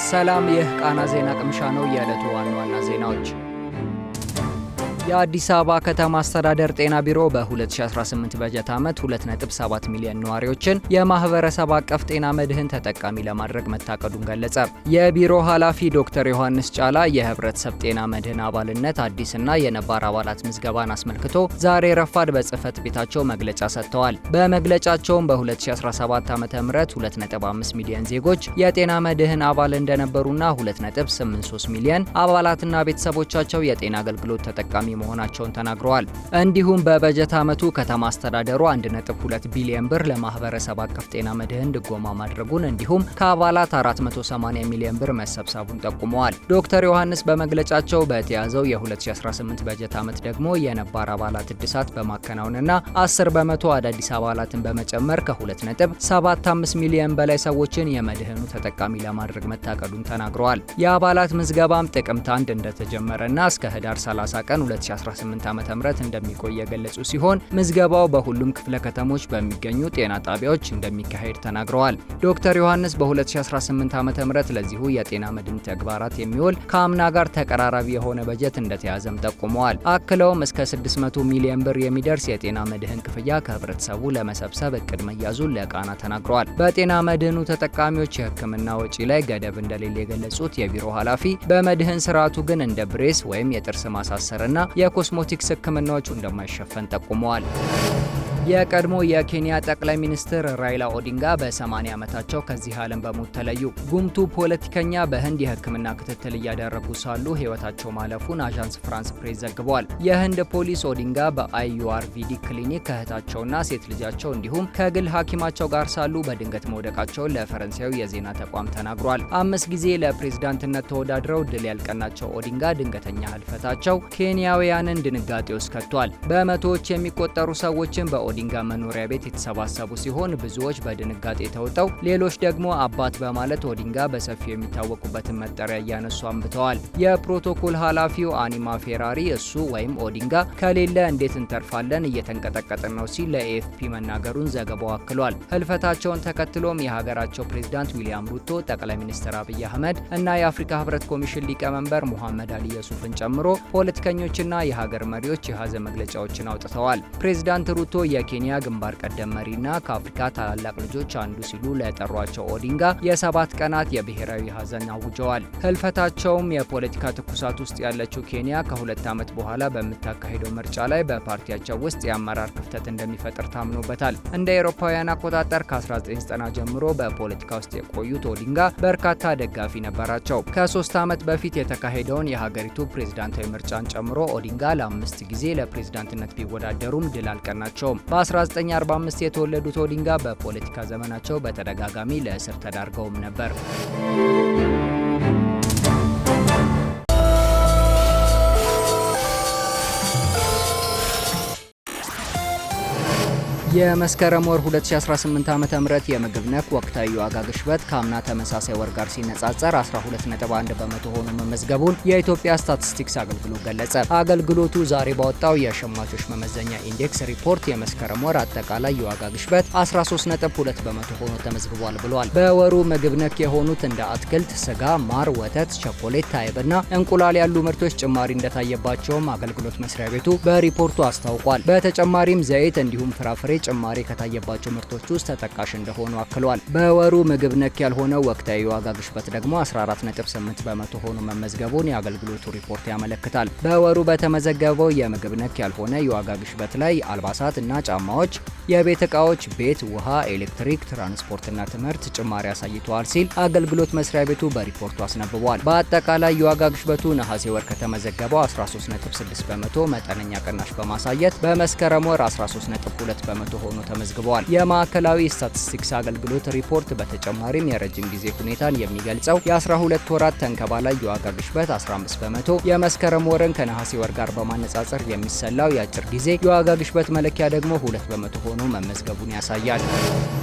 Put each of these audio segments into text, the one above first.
ሰላም ይህ ቃና ዜና ቅምሻ ነው። የዕለቱ ዋና ዋና ዜናዎች የአዲስ አበባ ከተማ አስተዳደር ጤና ቢሮ በ2018 በጀት ዓመት 2.7 ሚሊዮን ነዋሪዎችን የማህበረሰብ አቀፍ ጤና መድህን ተጠቃሚ ለማድረግ መታቀዱን ገለጸ። የቢሮ ኃላፊ ዶክተር ዮሐንስ ጫላ የህብረተሰብ ጤና መድህን አባልነት አዲስና የነባር አባላት ምዝገባን አስመልክቶ ዛሬ ረፋድ በጽህፈት ቤታቸው መግለጫ ሰጥተዋል። በመግለጫቸውም በ2017 ዓ.ም 2.5 ሚሊዮን ዜጎች የጤና መድህን አባል እንደነበሩና 2.83 ሚሊዮን አባላትና ቤተሰቦቻቸው የጤና አገልግሎት ተጠቃሚ መሆናቸውን ተናግረዋል። እንዲሁም በበጀት ዓመቱ ከተማ አስተዳደሩ 1.2 ቢሊዮን ብር ለማህበረሰብ አቀፍ ጤና መድህን ድጎማ ማድረጉን እንዲሁም ከአባላት 480 ሚሊዮን ብር መሰብሰቡን ጠቁመዋል። ዶክተር ዮሐንስ በመግለጫቸው በተያዘው የ2018 በጀት ዓመት ደግሞ የነባር አባላት እድሳት በማከናወንና 10 በመቶ አዳዲስ አባላትን በመጨመር ከ2.75 ሚሊዮን በላይ ሰዎችን የመድህኑ ተጠቃሚ ለማድረግ መታቀዱን ተናግረዋል። የአባላት ምዝገባም ጥቅምት 1 እንደተጀመረና እስከ ህዳር 30 ቀን 2018 ዓ.ም እንደሚቆይ የገለጹ ሲሆን ምዝገባው በሁሉም ክፍለ ከተሞች በሚገኙ ጤና ጣቢያዎች እንደሚካሄድ ተናግረዋል። ዶክተር ዮሐንስ በ2018 ዓ.ም ለዚሁ የጤና መድን ተግባራት የሚውል ከአምና ጋር ተቀራራቢ የሆነ በጀት እንደተያዘም ጠቁመዋል። አክለውም እስከ 600 ሚሊዮን ብር የሚደርስ የጤና መድህን ክፍያ ከህብረተሰቡ ለመሰብሰብ እቅድ መያዙን ለቃና ተናግረዋል። በጤና መድህኑ ተጠቃሚዎች የህክምና ወጪ ላይ ገደብ እንደሌለ የገለጹት የቢሮ ኃላፊ በመድህን ስርዓቱ ግን እንደ ብሬስ ወይም የጥርስ ማሳሰርና የኮስሞቲክስ ህክምናዎቹ እንደማይሸፈን ጠቁመዋል። የቀድሞ የኬንያ ጠቅላይ ሚኒስትር ራይላ ኦዲንጋ በ80 ዓመታቸው ከዚህ ዓለም በሞት ተለዩ። ጉምቱ ፖለቲከኛ በህንድ የህክምና ክትትል እያደረጉ ሳሉ ህይወታቸው ማለፉን አዣንስ ፍራንስ ፕሬስ ዘግቧል። የህንድ ፖሊስ ኦዲንጋ በአይዩአርቪዲ ክሊኒክ ከእህታቸውና ሴት ልጃቸው እንዲሁም ከግል ሐኪማቸው ጋር ሳሉ በድንገት መውደቃቸውን ለፈረንሳዩ የዜና ተቋም ተናግሯል። 5 ጊዜ ለፕሬዝዳንትነት ተወዳድረው ድል ያልቀናቸው ኦዲንጋ ድንገተኛ ህልፈታቸው ኬንያውያንን ድንጋጤ ውስጥ ከቷል። በመቶዎች የሚቆጠሩ ሰዎችን በኦዲንጋ መኖሪያ ቤት የተሰባሰቡ ሲሆን ብዙዎች በድንጋጤ ተውጠው ሌሎች ደግሞ አባት በማለት ኦዲንጋ በሰፊው የሚታወቁበትን መጠሪያ እያነሱ አንብተዋል። የፕሮቶኮል ኃላፊው አኒማ ፌራሪ እሱ ወይም ኦዲንጋ ከሌለ እንዴት እንተርፋለን እየተንቀጠቀጥን ነው ሲል ለኤኤፍፒ መናገሩን ዘገባው አክሏል። ህልፈታቸውን ተከትሎም የሀገራቸው ፕሬዝዳንት ዊሊያም ሩቶ፣ ጠቅላይ ሚኒስትር አብይ አህመድ እና የአፍሪካ ህብረት ኮሚሽን ሊቀመንበር ሙሐመድ አሊ የሱፍን ጨምሮ ፖለቲከኞችና የሀገር መሪዎች የሀዘን መግለጫዎችን አውጥተዋል። ፕሬዝዳንት ሩቶ የኬንያ ግንባር ቀደም መሪና ከአፍሪካ ታላላቅ ልጆች አንዱ ሲሉ ለጠሯቸው ኦዲንጋ የ7 ቀናት የብሔራዊ ሀዘን አውጀዋል። ህልፈታቸውም የፖለቲካ ትኩሳት ውስጥ ያለችው ኬንያ ከ2 ዓመት በኋላ በምታካሄደው ምርጫ ላይ በፓርቲያቸው ውስጥ የአመራር ክፍተት እንደሚፈጥር ታምኖበታል። እንደ አውሮፓውያን አቆጣጠር ከ1990 ጀምሮ በፖለቲካ ውስጥ የቆዩት ኦዲንጋ በርካታ ደጋፊ ነበራቸው። ከ3 ዓመት በፊት የተካሄደውን የሀገሪቱ ፕሬዝዳንታዊ ምርጫን ጨምሮ ኦዲንጋ ለ5 ጊዜ ለፕሬዝዳንትነት ቢወዳደሩም ድል አልቀናቸውም። በ1945 የተወለዱት ኦዲንጋ በፖለቲካ ዘመናቸው በተደጋጋሚ ለእስር ተዳርገውም ነበር። የመስከረም ወር 2018 ዓ.ም የምግብ ነክ ወቅታዊ ዋጋ ግሽበት ከአምና ተመሳሳይ ወር ጋር ሲነጻጸር 12.1 በመቶ ሆኖ መመዝገቡን የኢትዮጵያ ስታቲስቲክስ አገልግሎት ገለጸ። አገልግሎቱ ዛሬ ባወጣው የሸማቾች መመዘኛ ኢንዴክስ ሪፖርት የመስከረም ወር አጠቃላይ የዋጋ ግሽበት 13.2 በመቶ ሆኖ ተመዝግቧል ብሏል። በወሩ ምግብ ነክ የሆኑት እንደ አትክልት፣ ስጋ፣ ማር፣ ወተት፣ ቸኮሌት፣ አይብና እንቁላል ያሉ ምርቶች ጭማሪ እንደታየባቸውም አገልግሎት መስሪያ ቤቱ በሪፖርቱ አስታውቋል። በተጨማሪም ዘይት እንዲሁም ፍራፍሬ ጭማሪ ከታየባቸው ምርቶች ውስጥ ተጠቃሽ እንደሆኑ አክሏል። በወሩ ምግብ ነክ ያልሆነው ወቅታዊ የዋጋ ግሽበት ደግሞ 14.8 በመቶ ሆኖ መመዝገቡን የአገልግሎቱ ሪፖርት ያመለክታል። በወሩ በተመዘገበው የምግብ ነክ ያልሆነ የዋጋ ግሽበት ላይ አልባሳት እና ጫማዎች፣ የቤት ዕቃዎች፣ ቤት፣ ውሃ፣ ኤሌክትሪክ፣ ትራንስፖርትና ትምህርት ጭማሪ አሳይተዋል ሲል አገልግሎት መስሪያ ቤቱ በሪፖርቱ አስነብቧል። በአጠቃላይ የዋጋ ግሽበቱ ነሐሴ ወር ከተመዘገበው 13.6 በመቶ መጠነኛ ቅናሽ በማሳየት በመስከረም ወር 13.2 በመቶ ሆኖ ተመዝግበዋል። የማዕከላዊ ስታቲስቲክስ አገልግሎት ሪፖርት በተጨማሪም የረጅም ጊዜ ሁኔታን የሚገልጸው የ12 ወራት ተንከባላይ የዋጋ ግሽበት 15 በመቶ፣ የመስከረም ወርን ከነሐሴ ወር ጋር በማነጻጸር የሚሰላው የአጭር ጊዜ የዋጋ ግሽበት መለኪያ ደግሞ 2 በመቶ ሆኖ መመዝገቡን ያሳያል።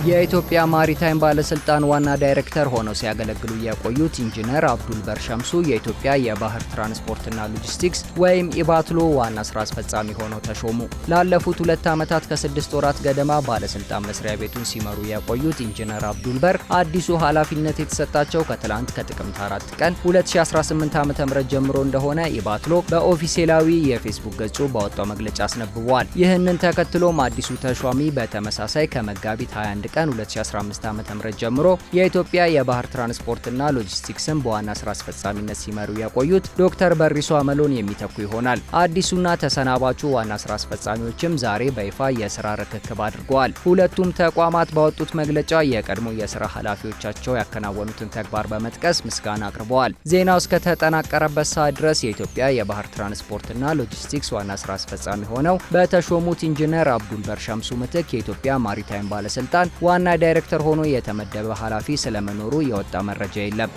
የኢትዮጵያ ማሪታይም ባለስልጣን ዋና ዳይሬክተር ሆነው ሲያገለግሉ የቆዩት ኢንጂነር አብዱል በር ሸምሱ የኢትዮጵያ የባህር ትራንስፖርትና ሎጂስቲክስ ወይም ኢባትሎ ዋና ስራ አስፈጻሚ ሆነው ተሾሙ። ላለፉት 2 ዓመታት ከ6 ወራት ዓመታት ገደማ ባለስልጣን መስሪያ ቤቱን ሲመሩ የቆዩት ኢንጂነር አብዱል በር አዲሱ ኃላፊነት የተሰጣቸው ከትላንት ከጥቅምት 4 ቀን 2018 ዓ.ም ጀምሮ እንደሆነ ኢባትሎ በኦፊሴላዊ የፌስቡክ ገጹ ባወጣው መግለጫ አስነብቧል። ይህንን ተከትሎም አዲሱ ተሿሚ በተመሳሳይ ከመጋቢት 21 ቀን 2015 ዓ.ም ጀምሮ የኢትዮጵያ የባህር ትራንስፖርትና ሎጂስቲክስን በዋና ስራ አስፈጻሚነት ሲመሩ የቆዩት ዶክተር በሪሶ አመሎን የሚተኩ ይሆናል። አዲሱና ተሰናባቹ ዋና ስራ አስፈጻሚዎችም ዛሬ በይፋ የስራ ርክክብ አድርገዋል። ሁለቱም ተቋማት ባወጡት መግለጫ የቀድሞ የስራ ኃላፊዎቻቸው ያከናወኑትን ተግባር በመጥቀስ ምስጋና አቅርበዋል። ዜናው እስከተጠናቀረበት ሰዓት ድረስ የኢትዮጵያ የባህር ትራንስፖርትና ሎጂስቲክስ ዋና ስራ አስፈጻሚ ሆነው በተሾሙት ኢንጂነር አብዱል በር ሸምሱ ምትክ የኢትዮጵያ ማሪታይም ባለስልጣን ዋና ዳይሬክተር ሆኖ የተመደበ ኃላፊ ስለመኖሩ የወጣ መረጃ የለም።